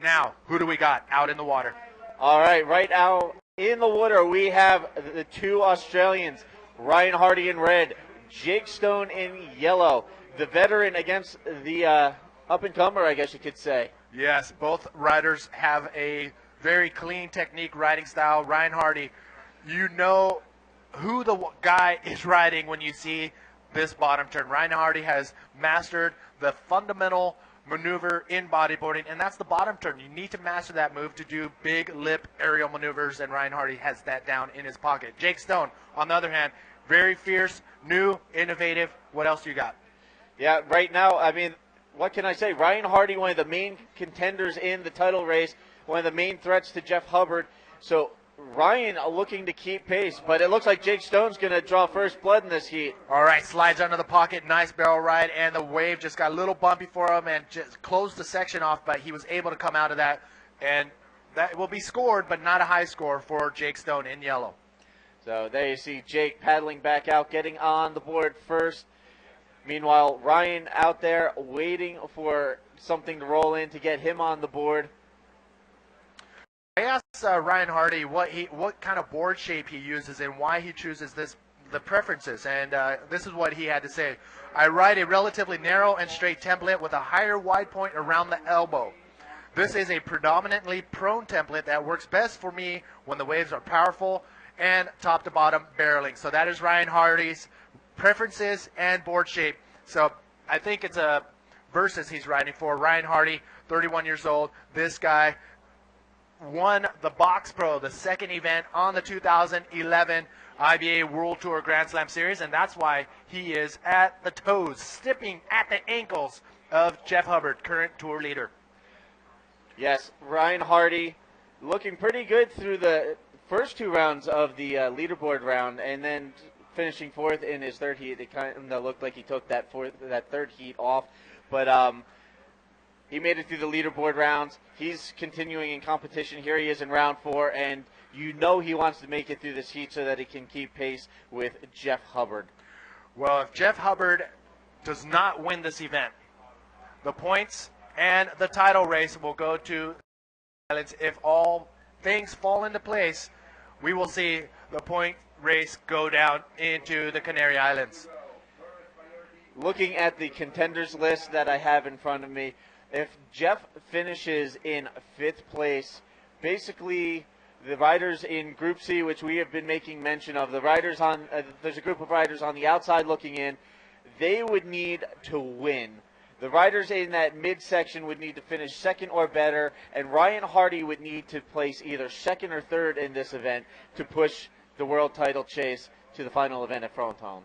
Now, who do we got out in the water? All right out in the water, we have the two Australians, Ryan Hardy in red, Jake Stone in yellow. The veteran against the up-and-comer, I guess you could say. Yes, both riders have a very clean technique riding style. Ryan Hardy, you know who the guy is riding when you see this bottom turn. Ryan Hardy has mastered the fundamental maneuver in bodyboarding, and that's the bottom turn. You need to master that move to do big lip aerial maneuvers, and Ryan Hardy has that down in his pocket. Jake Stone, on the other hand, very fierce, new, innovative. What else do you got? Yeah, right now, I mean, what can I say? Ryan Hardy, one of the main contenders in the title race, one of the main threats to Jeff Hubbard. So Ryan looking to keep pace, but it looks like Jake Stone's going to draw first blood in this heat. All right, slides under the pocket, nice barrel ride, and the wave just got a little bumpy for him and just closed the section off, but he was able to come out of that, and that will be scored, but not a high score for Jake Stone in yellow. So there you see Jake paddling back out, getting on the board first. Meanwhile, Ryan out there waiting for something to roll in to get him on the board. I asked Ryan Hardy what kind of board shape he uses and why he chooses the preferences, and this is what he had to say. I ride a relatively narrow and straight template with a higher wide point around the elbow. This is a predominantly prone template that works best for me when the waves are powerful and top to bottom barreling. So that is Ryan Hardy's preferences and board shape. So I think it's a versus he's riding for. Ryan Hardy, 31 years old. This guy won the Box Pro, the second event on the 2011 IBA World Tour Grand Slam Series, and that's why he is at the toes, snipping at the ankles of Jeff Hubbard, current tour leader. Yes, Ryan Hardy looking pretty good through the first two rounds of the leaderboard round, and then finishing fourth in his third heat. It kind of looked like he took that third heat off, but he made it through the leaderboard rounds. He's continuing in competition. Here he is in round 4, and you know he wants to make it through this heat so that he can keep pace with Jeff Hubbard. Well, if Jeff Hubbard does not win this event, the points and the title race will go to the Islands. If all things fall into place, we will see the point race go down into the Canary Islands. Looking at the contenders list that I have in front of me, if Jeff finishes in 5th place, basically the riders in Group C, which we have been making mention of, the riders on there's a group of riders on the outside looking in, they would need to win. The riders in that midsection would need to finish 2nd or better, and Ryan Hardy would need to place either 2nd or 3rd in this event to push the world title chase to the final event at Fronton.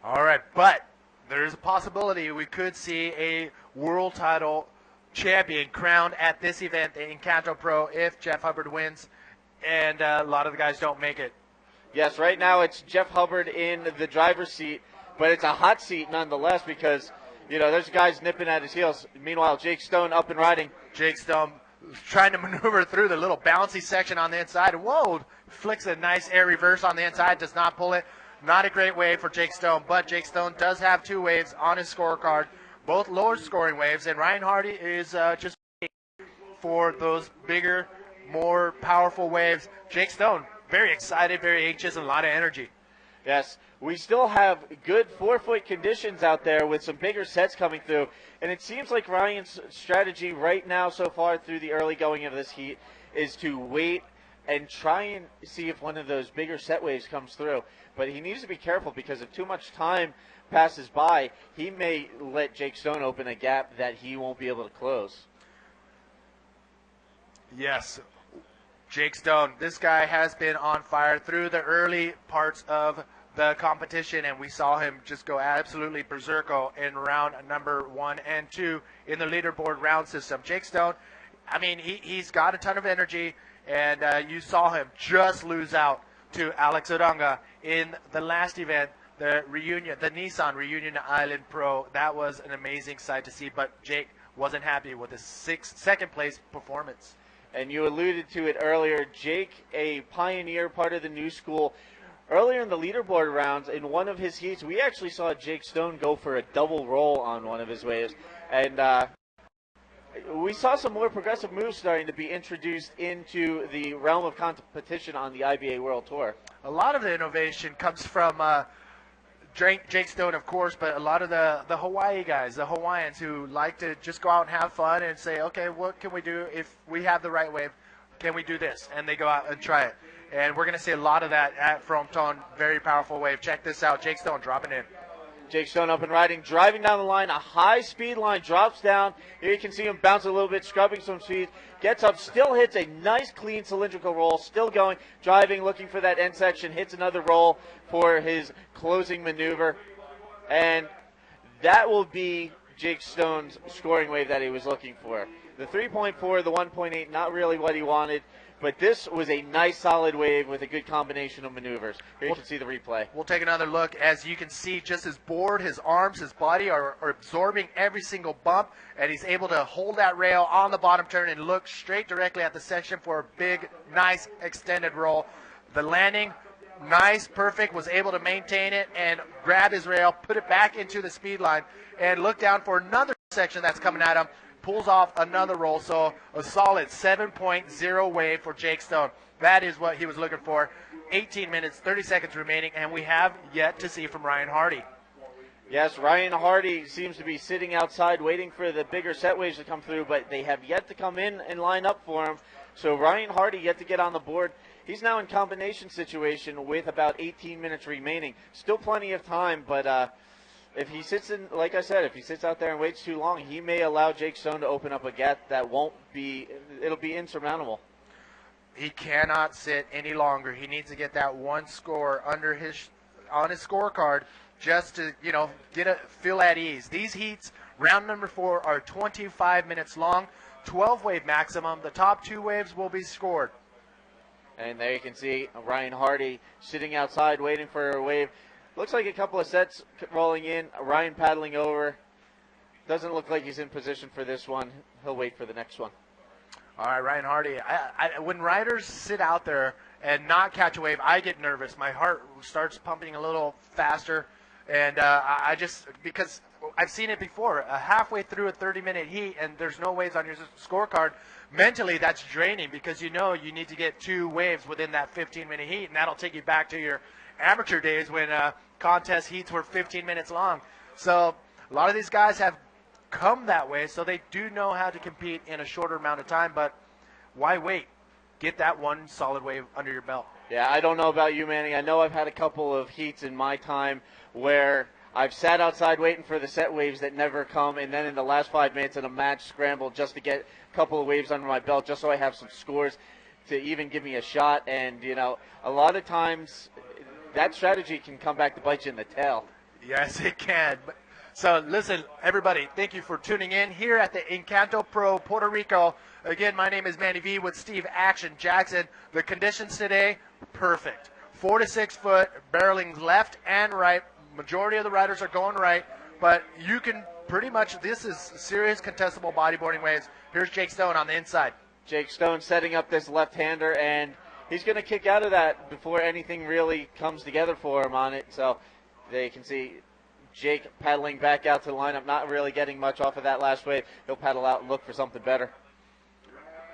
All right, but there's a possibility we could see a world title champion crowned at this event in Canto Pro if Jeff Hubbard wins, and a lot of the guys don't make it. Yes, right now it's Jeff Hubbard in the driver's seat, but it's a hot seat nonetheless because, you know, there's guys nipping at his heels. Meanwhile, Jake Stone up and riding. Jake Stone trying to maneuver through the little bouncy section on the inside. Whoa, flicks a nice air reverse on the inside, does not pull it. Not a great wave for Jake Stone, but Jake Stone does have 2 waves on his scorecard, both lower scoring waves, and Ryan Hardy is just for those bigger, more powerful waves. Jake Stone, very excited, very anxious, and a lot of energy. Yes, we still have good 4-foot conditions out there with some bigger sets coming through, and it seems like Ryan's strategy right now so far through the early going of this heat is to wait and try and see if one of those bigger set waves comes through. But he needs to be careful because if too much time passes by, he may let Jake Stone open a gap that he won't be able to close. Yes, Jake Stone, this guy has been on fire through the early parts of the competition, and we saw him just go absolutely berserko in round number 1 and 2 in the leaderboard round system. Jake Stone, I mean, he's got a ton of energy, and you saw him just lose out to Alex Odonga in the last event, the reunion, the Nissan Reunion Island Pro. That was an amazing sight to see, but Jake wasn't happy with his second place performance. And you alluded to it earlier, Jake, a pioneer, part of the new school. Earlier in the leaderboard rounds, in one of his heats, we actually saw Jake Stone go for a double roll on one of his waves. And we saw some more progressive moves starting to be introduced into the realm of competition on the IBA World Tour. A lot of the innovation comes from Jake Stone, of course, but a lot of the Hawaii guys, the Hawaiians who like to just go out and have fun and say, okay, what can we do if we have the right wave? Can we do this? And they go out and try it. And we're going to see a lot of that at Frompton. Very powerful wave. Check this out. Jake Stone dropping in. Jake Stone up and riding, driving down the line, a high-speed line, drops down. Here you can see him bounce a little bit, scrubbing some speed, gets up, still hits a nice, clean, cylindrical roll, still going, driving, looking for that end section, hits another roll for his closing maneuver. And that will be Jake Stone's scoring wave that he was looking for. The 3.4, the 1.8, not really what he wanted. But this was a nice, solid wave with a good combination of maneuvers. Here you can see the replay. We'll take another look. As you can see, just his board, his arms, his body are absorbing every single bump, and he's able to hold that rail on the bottom turn and look straight directly at the section for a big, nice, extended roll. The landing, nice, perfect, was able to maintain it and grab his rail, put it back into the speed line, and look down for another section that's coming at him. Pulls off another roll, so a solid 7.0 wave for Jake Stone. That is what he was looking for. 18 minutes, 30 seconds remaining, and we have yet to see from Ryan Hardy. Yes, Ryan Hardy seems to be sitting outside waiting for the bigger set waves to come through, but they have yet to come in and line up for him. So Ryan Hardy yet to get on the board. He's now in combination situation with about 18 minutes remaining. Still plenty of time, but if he sits in, like I said, if he sits out there and waits too long, he may allow Jake Stone to open up a gap that won't be, it'll be insurmountable. He cannot sit any longer. He needs to get that one score on his scorecard just to, feel at ease. These heats, round number 4, are 25 minutes long, 12 wave maximum. The top 2 waves will be scored. And there you can see Ryan Hardy sitting outside waiting for a wave. Looks like a couple of sets rolling in. Ryan paddling over. Doesn't look like he's in position for this one. He'll wait for the next one. All right, Ryan Hardy. When riders sit out there and not catch a wave, I get nervous. My heart starts pumping a little faster. And because I've seen it before, halfway through a 30-minute heat and there's no waves on your scorecard, mentally that's draining because you need to get 2 waves within that 15-minute heat, and that'll take you back to your amateur days when contest heats were 15 minutes long. So a lot of these guys have come that way, so they do know how to compete in a shorter amount of time, but why wait? Get that one solid wave under your belt. Yeah, I don't know about you, Manny. I know I've had a couple of heats in my time where I've sat outside waiting for the set waves that never come, and then in the last 5 minutes in a match scramble just to get a couple of waves under my belt just so I have some scores to even give me a shot. And, a lot of times that strategy can come back to bite you in the tail. Yes, it can. So listen, everybody, thank you for tuning in here at the Encanto Pro Puerto Rico. Again, my name is Manny V with Steve Action Jackson. The conditions today, perfect. 4 to 6 foot, barreling left and right. Majority of the riders are going right, but you can pretty much, this is serious contestable bodyboarding waves. Here's Jake Stone on the inside. Jake Stone setting up this left-hander, and he's going to kick out of that before anything really comes together for him on it. So they can see Jake paddling back out to the lineup, not really getting much off of that last wave. He'll paddle out and look for something better.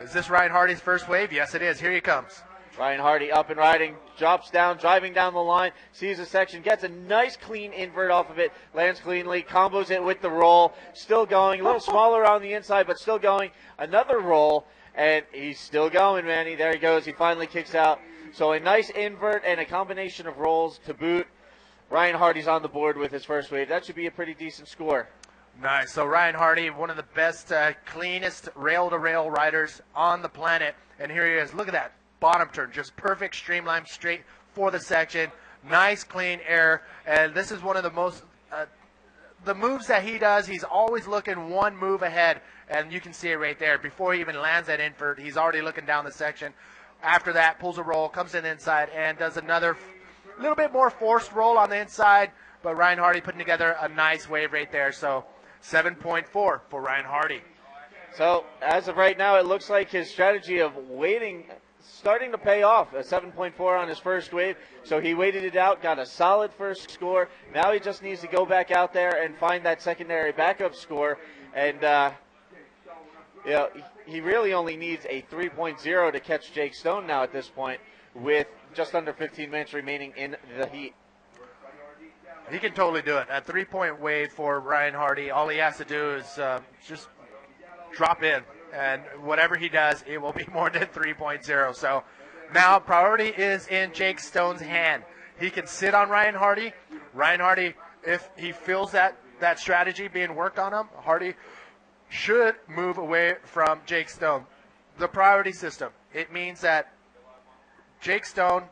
Is this Ryan Hardy's first wave? Yes, it is. Here he comes. Ryan Hardy up and riding, drops down, driving down the line, sees a section, gets a nice clean invert off of it, lands cleanly, combos it with the roll, still going, a little smaller on the inside, but still going. Another roll, and he's still going, Manny. There he goes. He finally kicks out. So a nice invert and a combination of rolls to boot. Ryan Hardy's on the board with his first wave. That should be a pretty decent score. Nice. So Ryan Hardy, one of the best, cleanest rail-to-rail riders on the planet. And here he is. Look at that. Bottom turn, just perfect streamline straight for the section. Nice clean air. And this is one of the most, the moves that he does, he's always looking one move ahead. And you can see it right there. Before he even lands that invert, he's already looking down the section. After that, pulls a roll, comes in the inside, and does another little bit more forced roll on the inside. But Ryan Hardy putting together a nice wave right there. So 7.4 for Ryan Hardy. So as of right now, it looks like his strategy of waiting starting to pay off. A 7.4 on his first wave. So he waited it out, got a solid first score. Now he just needs to go back out there and find that secondary backup score. And You know, he really only needs a 3.0 to catch Jake Stone now at this point, with just under 15 minutes remaining in the heat. He can totally do it. A 3-point wave for Ryan Hardy. All he has to do is just drop in, and whatever he does, it will be more than 3.0. So now priority is in Jake Stone's hand. He can sit on Ryan Hardy. Ryan Hardy, if he feels that strategy being worked on him, Hardy should move away from Jake Stone. The priority system, it means that Jake Stone,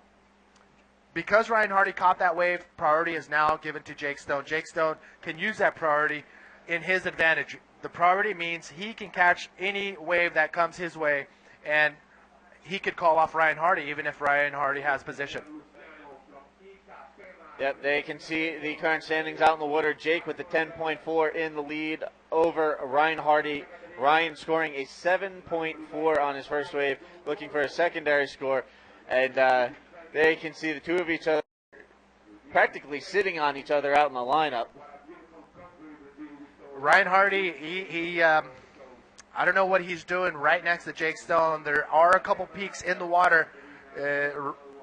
because Ryan Hardy caught that wave, priority is now given to Jake Stone. Jake Stone can use that priority in his advantage. The priority means he can catch any wave that comes his way, and he could call off Ryan Hardy even if Ryan Hardy has position. Yep, they can see the current standings out in the water. Jake with the 10.4 in the lead over Ryan Hardy. Ryan scoring a 7.4 on his first wave, looking for a secondary score. And they can see the two of each other practically sitting on each other out in the lineup. Ryan Hardy, he I don't know what he's doing right next to Jake Stone. There are a couple peaks in the water,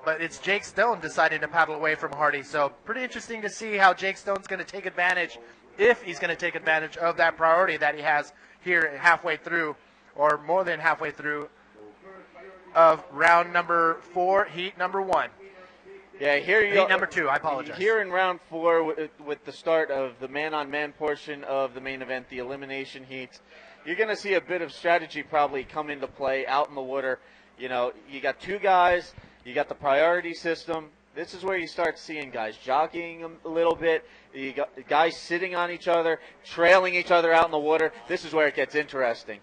but it's Jake Stone deciding to paddle away from Hardy. So pretty interesting to see how Jake Stone's going to take advantage, if he's going to take advantage of that priority that he has here halfway through, or more than halfway through, of round number 4, heat number 1. Yeah, here you heat number 2, I apologize. Here in round 4, with the start of the man-on-man portion of the main event, the elimination heats, you're going to see a bit of strategy probably come into play out in the water. You know, you got two guys, you got the priority system. This is where you start seeing guys jockeying a little bit. You got guys sitting on each other, trailing each other out in the water. This is where it gets interesting.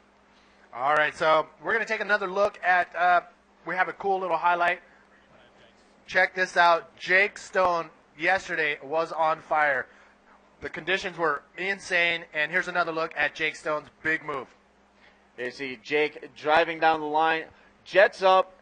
All right, so we're going to take another look at, we have a cool little highlight. Check this out. Jake Stone yesterday was on fire. The conditions were insane, and here's another look at Jake Stone's big move. You see Jake driving down the line, jets up,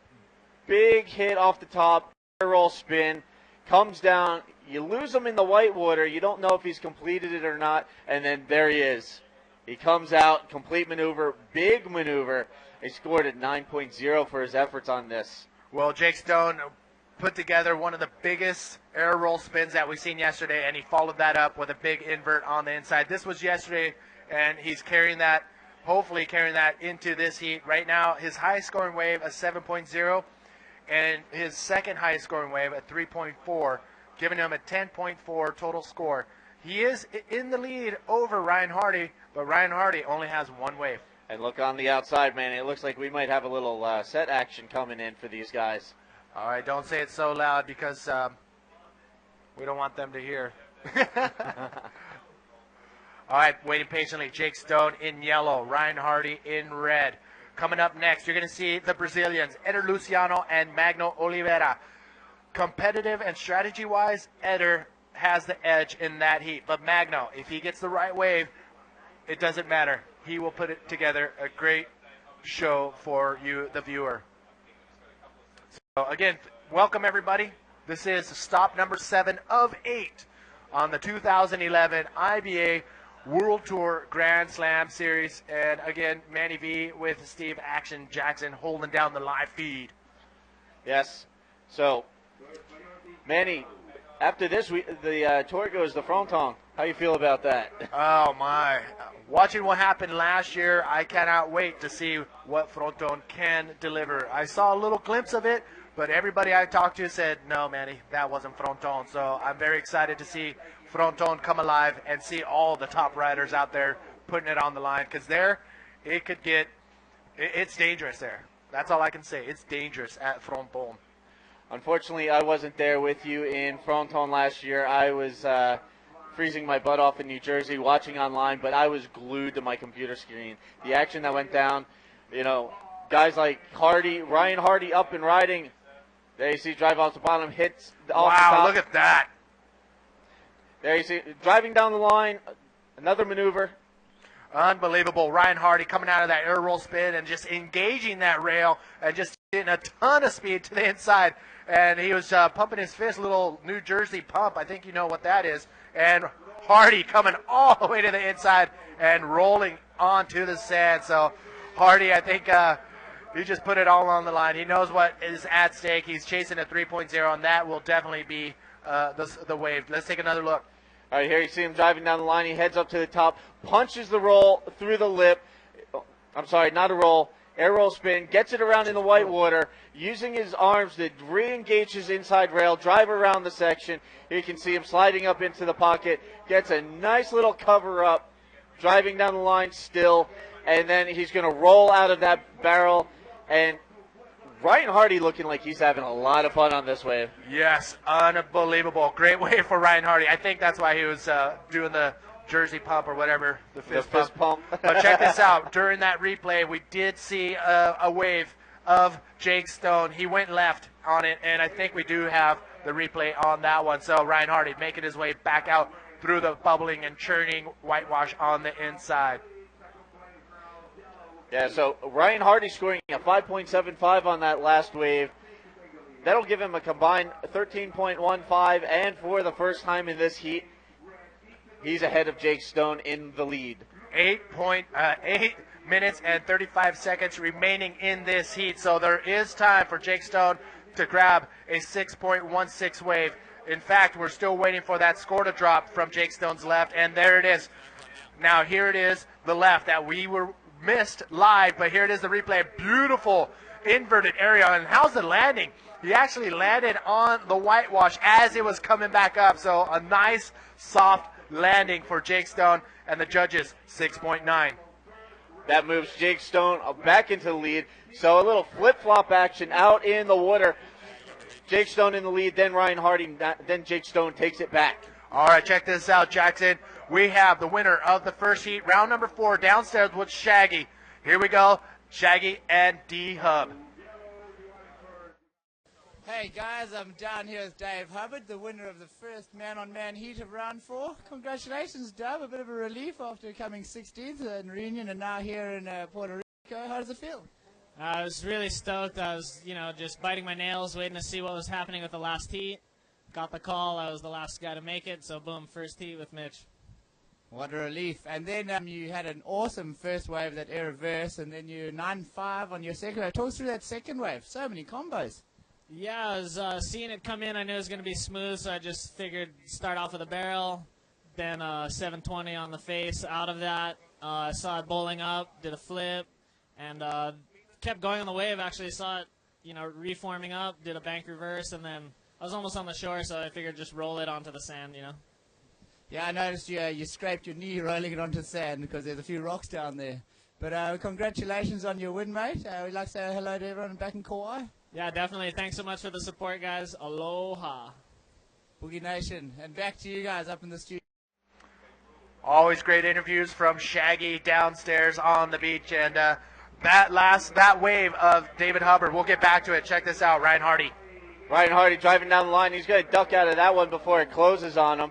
big hit off the top, roll spin, comes down. You lose him in the white water. You don't know if he's completed it or not, and then there he is. He comes out, complete maneuver, big maneuver. He scored at 9.0 for his efforts on this. Well, Jake Stone put together one of the biggest air roll spins that we've seen yesterday, and he followed that up with a big invert on the inside. This was yesterday, and he's carrying that, hopefully carrying that into this heat. Right now, his highest scoring wave, a 7.0, and his second highest scoring wave, a 3.4, giving him a 10.4 total score. He is in the lead over Ryan Hardy, but Ryan Hardy only has one wave. And look on the outside, man. It looks like we might have a little set action coming in for these guys. All right, don't say it so loud because we don't want them to hear. All right, waiting patiently. Jake Stone in yellow, Ryan Hardy in red. Coming up next, you're going to see the Brazilians, Eder Luciano and Magno Oliveira. Competitive and strategy-wise, Eder has the edge in that heat. But Magno, if he gets the right wave, it doesn't matter. He will put it together a great show for you, the viewer. So again, welcome everybody. This is stop number 7 of 8 on the 2011 IBA World Tour Grand Slam Series. And again, Manny V with Steve Action Jackson holding down the live feed. Yes. So, Manny, after this, the tour goes to Fronton. How you feel about that? Oh, my. Watching what happened last year, I cannot wait to see what Fronton can deliver. I saw a little glimpse of it, but everybody I talked to said, no, Manny, that wasn't Fronton. So I'm very excited to see Fronton come alive and see all the top riders out there putting it on the line. Because there, it could get, it's dangerous there. That's all I can say. It's dangerous at Fronton. Unfortunately, I wasn't there with you in Fronton last year. I was freezing my butt off in New Jersey, watching online, but I was glued to my computer screen. The action that went down, you know, guys like Hardy, Ryan Hardy up and riding. There you see drive off the bottom, hits off the top. Wow, look at that. There you see driving down the line, another maneuver. Unbelievable. Ryan Hardy coming out of that air roll spin and just engaging that rail and just getting a ton of speed to the inside. And he was pumping his fist, little New Jersey pump. I think you know what that is. And Hardy coming all the way to the inside and rolling onto the sand. So Hardy, I think he just put it all on the line. He knows what is at stake. He's chasing a 3.0, and that will definitely be the wave. Let's take another look. All right, here you see him driving down the line. He heads up to the top, punches the roll through the lip. I'm sorry, not a roll. Air roll spin, gets it around in the white water, using his arms to re-engage his inside rail, drive around the section. You can see him sliding up into the pocket, gets a nice little cover up, driving down the line still, and then he's going to roll out of that barrel. And Ryan Hardy looking like he's having a lot of fun on this wave. Yes, unbelievable. Great wave for Ryan Hardy. I think that's why he was doing the Jersey pump or whatever, the fist pump. But check this out. During that replay, we did see a wave of Jake Stone. He went left on it, and I think we do have the replay on that one. So Ryan Hardy making his way back out through the bubbling and churning whitewash on the inside. Yeah, so Ryan Hardy scoring a 5.75 on that last wave. That'll give him a combined 13.15, and for the first time in this heat, he's ahead of Jake Stone in the lead. 8 minutes and 35 seconds remaining in this heat, so there is time for Jake Stone to grab a 6.16 wave. In fact, we're still waiting for that score to drop from Jake Stone's left, and there it is. Now here it is, the left that we were missed live, but here it is, the replay. Beautiful inverted area, and how's the landing? He actually landed on the whitewash as it was coming back up, so a nice soft landing for Jake Stone, and the judges 6.9. That moves Jake Stone back into the lead, so a little flip-flop action out in the water. Jake Stone in the lead, then Ryan Hardy, then Jake Stone takes it back. All right, check this out, Jackson. We have the winner of the first heat, round number 4, downstairs with Shaggy. Here we go, Shaggy and D-Hub. Hey guys, I'm down here with Dave Hubbard, the winner of the first man-on-man heat of round 4. Congratulations, Dave. A bit of a relief after coming 16th in Reunion and now here in Puerto Rico. How does it feel? I was really stoked. I was, just biting my nails, waiting to see what was happening with the last heat. Got the call. I was the last guy to make it, so boom, first heat with Mitch. What a relief. And then you had an awesome first wave, that air reverse, and then you 9.5 on your second wave. Talk us through that second wave. So many combos. Yeah, I was seeing it come in. I knew it was going to be smooth, so I just figured start off with a barrel, then 720 on the face. Out of that, I saw it bowling up, did a flip, and kept going on the wave. Actually saw it, reforming up, did a bank reverse, and then I was almost on the shore, so I figured just roll it onto the sand, Yeah, I noticed you scraped your knee rolling it onto sand because there's a few rocks down there. But congratulations on your win, mate. We'd like to say hello to everyone back in Kauai. Yeah, definitely. Thanks so much for the support, guys. Aloha. Boogie Nation. And back to you guys up in the studio. Always great interviews from Shaggy downstairs on the beach. And that wave of David Hubbard, we'll get back to it. Check this out, Ryan Hardy. Ryan Hardy driving down the line. He's going to duck out of that one before it closes on him.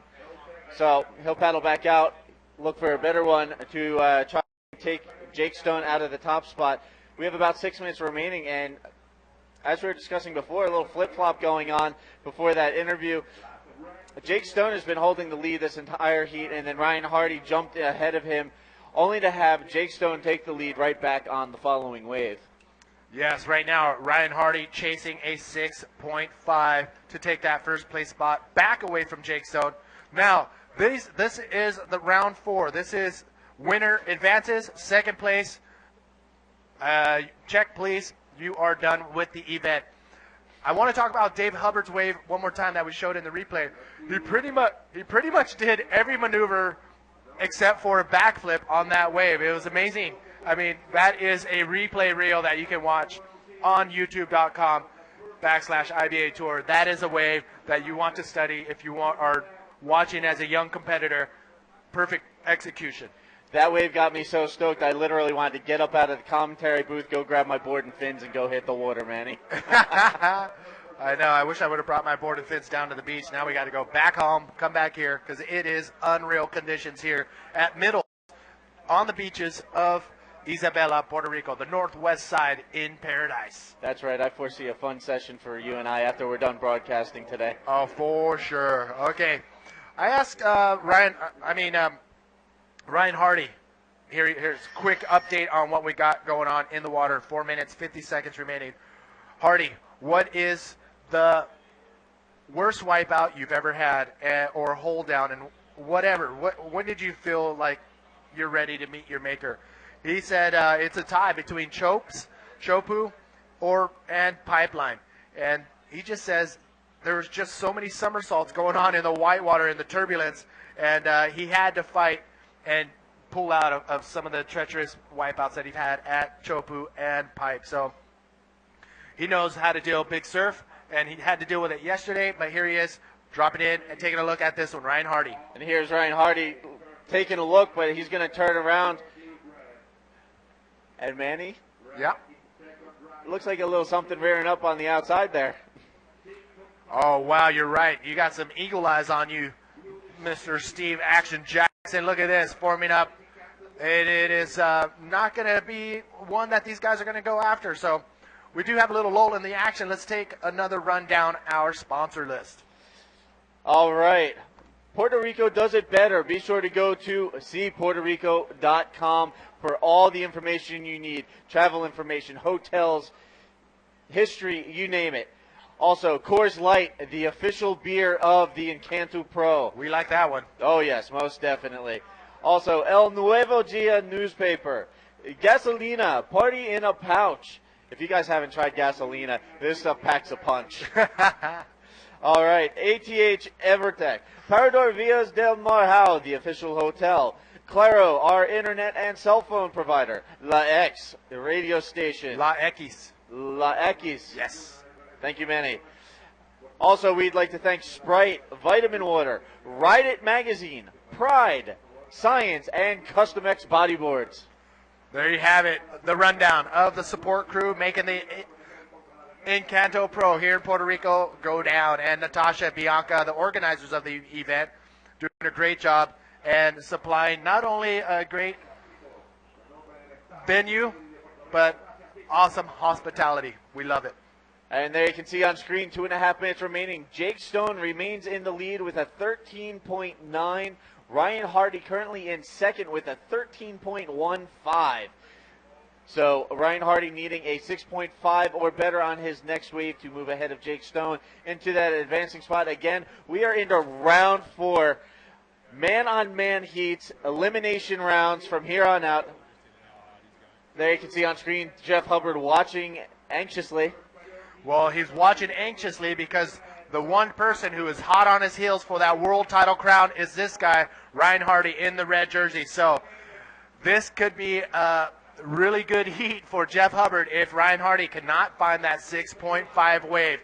So he'll paddle back out, look for a better one to try to take Jake Stone out of the top spot. We have about 6 minutes remaining, and as we were discussing before, a little flip-flop going on before that interview. Jake Stone has been holding the lead this entire heat, and then Ryan Hardy jumped ahead of him, only to have Jake Stone take the lead right back on the following wave. Yes, right now, Ryan Hardy chasing a 6.5 to take that first place spot back away from Jake Stone. Now, this is the round 4. This is winner advances, second place. Check, please. You are done with the event. I want to talk about Dave Hubbard's wave one more time that we showed in the replay. He pretty much did every maneuver except for a backflip on that wave. It was amazing. I mean, that is a replay reel that you can watch on youtube.com/IBA Tour. That is a wave that you want to study if you are watching as a young competitor. Perfect execution. That wave got me so stoked, I literally wanted to get up out of the commentary booth, go grab my board and fins, and go hit the water, Manny. I know. I wish I would have brought my board and fins down to the beach. Now we got to go back home, come back here, because it is unreal conditions here at Middle on the beaches of Isabela, Puerto Rico, the northwest side in paradise. That's right. I foresee a fun session for you and I after we're done broadcasting today. Oh, for sure. Okay. I asked Ryan Hardy, here's a quick update on what we got going on in the water. 4 minutes, 50 seconds remaining. Hardy, what is the worst wipeout you've ever had, or hold down, and whatever? When did you feel like you're ready to meet your maker? He said it's a tie between Chopu, and Pipeline. And he just says there was just so many somersaults going on in the whitewater in the turbulence, and he had to fight and pull out of some of the treacherous wipeouts that he's had at Chopu and Pipe. So he knows how to deal with big surf, and he had to deal with it yesterday, but here he is dropping in and taking a look at this one, Ryan Hardy. And here's Ryan Hardy taking a look, but he's going to turn around. And Manny? Yeah. Looks like a little something rearing up on the outside there. Oh, wow, you're right. You got some eagle eyes on you, Mr. Steve Action Jackson. Look at this, forming up. It is not going to be one that these guys are going to go after. So we do have a little lull in the action. Let's take another run down our sponsor list. All right. Puerto Rico does it better. Be sure to go to seapuertorico.com for all the information you need. Travel information, hotels, history, you name it. Also, Coors Light, the official beer of the Encanto Pro. We like that one. Oh, yes, most definitely. Also, El Nuevo Dia newspaper. Gasolina, party in a pouch. If you guys haven't tried Gasolina, this stuff packs a punch. All right, ATH Evertech. Parador Villas del Marjao, the official hotel. Claro, our internet and cell phone provider. La X, the radio station. La X. La X. Yes. Thank you, Manny. Also, we'd like to thank Sprite, Vitamin Water, Ride It Magazine, Pride, Science, and Custom X Bodyboards. There you have it, the rundown of the support crew making the Encanto Pro here in Puerto Rico go down. And Natasha, Bianca, the organizers of the event, doing a great job and supplying not only a great venue, but awesome hospitality. We love it. And there you can see on screen, 2.5 minutes remaining. Jake Stone remains in the lead with a 13.9. Ryan Hardy currently in second with a 13.15. So Ryan Hardy needing a 6.5 or better on his next wave to move ahead of Jake Stone into that advancing spot. Again, we are into round 4. Man-on-man heats, elimination rounds from here on out. There you can see on screen Jeff Hubbard watching anxiously. Well, he's watching anxiously because the one person who is hot on his heels for that world title crown is this guy, Ryan Hardy, in the red jersey. So this could be a really good heat for Jeff Hubbard if Ryan Hardy cannot find that 6.5 wave.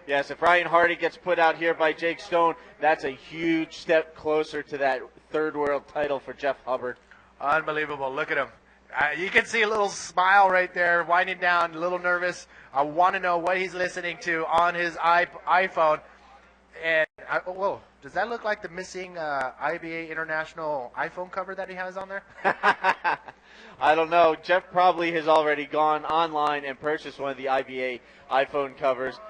Yes, if Ryan Hardy gets put out here by Jake Stone, that's a huge step closer to that third world title for Jeff Hubbard. Unbelievable. Look at him. You can see a little smile right there, winding down, a little nervous. I want to know what he's listening to on his iPhone. And, whoa, does that look like the missing IBA International iPhone cover that he has on there? I don't know. Jeff probably has already gone online and purchased one of the IBA iPhone covers.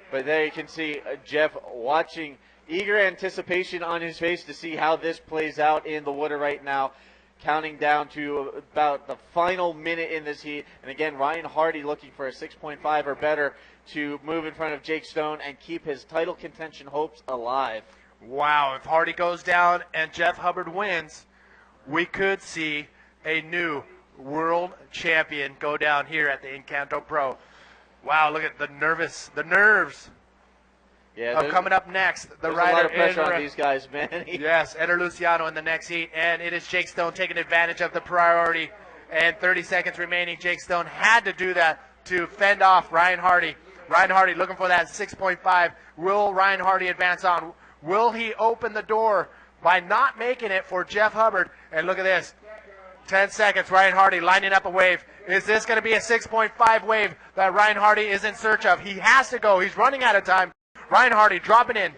But there you can see Jeff watching, eager anticipation on his face to see how this plays out in the water right now. Counting down to about the final minute in this heat. And again, Ryan Hardy looking for a 6.5 or better to move in front of Jake Stone and keep his title contention hopes alive. Wow, if Hardy goes down and Jeff Hubbard wins, we could see a new world champion go down here at the Encanto Pro. Wow, look at the nerves Yeah, coming up next. The there's rider a lot of pressure Eder, on these guys, man. yes, Eder Luciano in the next heat, and it is Jake Stone taking advantage of the priority. And 30 seconds remaining. Jake Stone had to do that to fend off Ryan Hardy. Ryan Hardy looking for that 6.5. Will Ryan Hardy advance on? Will he open the door by not making it for Jeff Hubbard? And look at this. 10 seconds, Ryan Hardy lining up a wave. Is this going to be a 6.5 wave that Ryan Hardy is in search of? He has to go. He's running out of time. Ryan Hardy dropping in.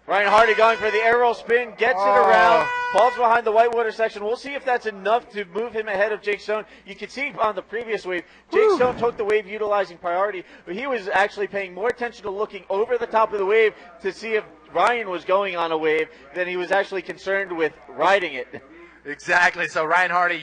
Ryan Hardy going for the arrow spin, gets it around, falls behind the whitewater section. We'll see if that's enough to move him ahead of Jake Stone. You can see on the previous wave, Jake Stone took the wave utilizing priority, but he was actually paying more attention to looking over the top of the wave to see if Ryan was going on a wave than he was actually concerned with riding it. Exactly. So Ryan Hardy,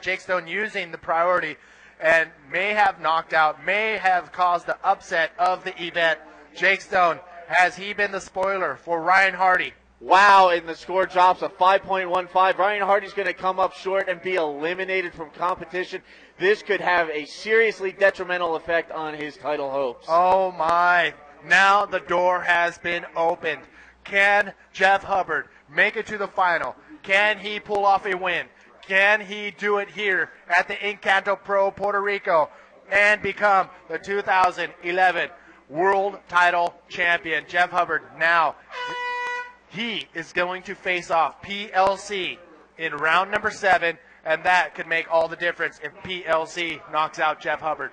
Jake Stone using the priority and may have knocked out, may have caused the upset of the event. Jake Stone, has he been the spoiler for Ryan Hardy? Wow, and the score drops a 5.15. Ryan Hardy's going to come up short and be eliminated from competition. This could have a seriously detrimental effect on his title hopes. Oh, my. Now the door has been opened. Can Jeff Hubbard make it to the final? Can he pull off a win? Can he do it here at the Encanto Pro Puerto Rico and become the 2011 World Title Champion? Jeff Hubbard now, he is going to face off PLC in round number 7, and that could make all the difference if PLC knocks out Jeff Hubbard.